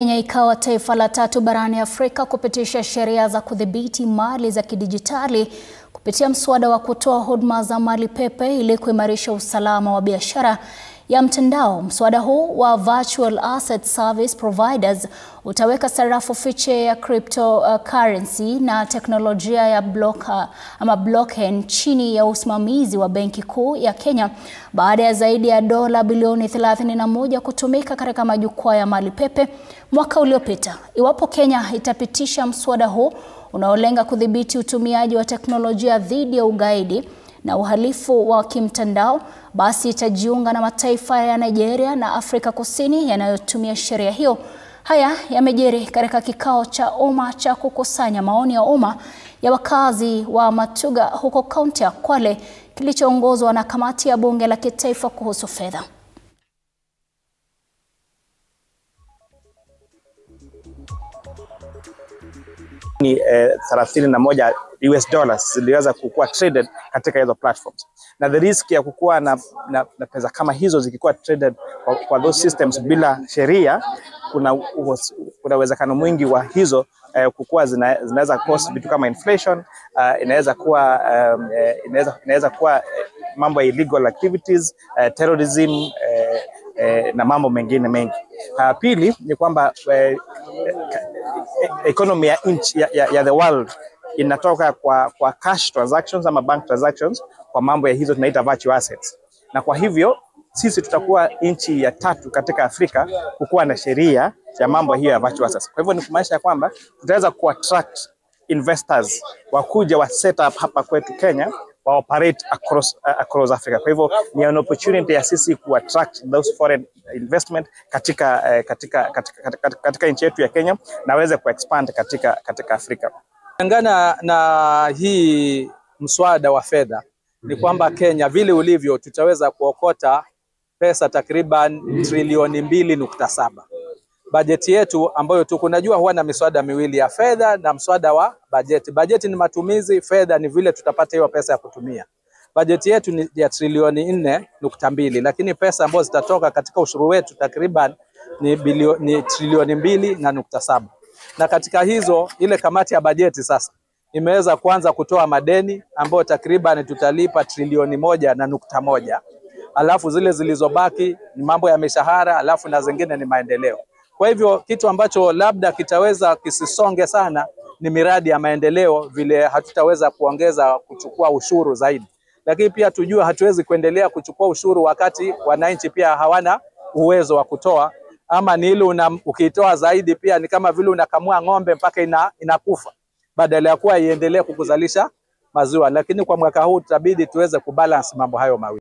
Kenya ikawa taifa la tatu barani Afrika kupitisha sheria za kudhibiti mali za kidijitali kupitia mswada wa kutoa huduma za mali pepe ili kuimarisha usalama wa biashara ya mtandao. Mswada huu wa Virtual Asset Service Providers utaweka sarafu fiche ya cryptocurrency na teknolojia ya blockchain chini ya usimamizi wa Benki Kuu ya Kenya baada ya zaidi ya dola bilioni 31 kutumika katika majukwaa ya mali pepe mwaka uliopita. Iwapo Kenya itapitisha mswada huu unaolenga kudhibiti utumiaji wa teknolojia dhidi ya ugaidi na uhalifu wa kimtandao, basi itajiunga na mataifa ya Nigeria na Afrika Kusini yanayotumia sheria hiyo. Haya yamejiri katika kikao cha umma cha kukusanya maoni ya umma ya wakazi wa Matuga huko kaunti ya Kwale kilichoongozwa na kamati ya bunge la kitaifa kuhusu fedha. Ni 31 US dollars ziliweza kukua traded katika hizo platforms, na the risk ya kukua na pesa kama hizo zikikuwa traded kwa those systems bila sheria, kuna uwezekano mwingi wa hizo kukua zinaweza cause vitu kama inflation, inaweza kuwa mambo ya illegal activities, terrorism na mambo mengine mengi. Pili ni kwamba economy ya the world inatoka kwa cash transactions ama bank transactions kwa mambo ya hizo tunaita virtual assets, na kwa hivyo sisi tutakuwa nchi ya tatu katika Afrika kukuwa na sheria ya mambo hiyo ya virtual assets. Kwa hivyo ni kumaanisha kwamba tutaweza attract investors wakuja wa set up hapa kwetu Kenya wa operate across Africa. Kwa hivyo ni an opportunity ya sisi attract those foreign investment katika nchi yetu ya Kenya na waweze expand katika Afrika. Kulingana na hii mswada wa fedha ni kwamba Kenya vile ulivyo tutaweza kuokota pesa takriban trilioni 2.7. Bajeti yetu ambayo tunajua huwa na miswada miwili ya fedha na mswada wa bajeti. Bajeti ni matumizi, fedha ni vile tutapata hiyo pesa ya kutumia. Bajeti yetu ni ya trilioni 4.2, lakini pesa ambazo zitatoka katika ushuru wetu takriban ni trilioni 2.7. Na katika hizo ile kamati ya bajeti sasa imeweza kuanza kutoa madeni ambayo takriban tutalipa trilioni 1.1. Alafu zile zilizobaki ni mambo ya mishahara, alafu na zingine ni maendeleo. Kwa hivyo kitu ambacho labda kitaweza kisisonge sana ni miradi ya maendeleo, vile hatutaweza kuchukua ushuru zaidi. Lakini pia tujue hatuwezi kuendelea kuchukua ushuru wakati wananchi pia hawana uwezo wa kutoa, ama ni ile ukitoa zaidi pia ni kama vile unakamua ng'ombe mpaka inakufa badala ya kuwa iendelee kukuzalisha maziwa. Lakini kwa mwaka huu tutabidi tuweze kubalance mambo hayo mawili.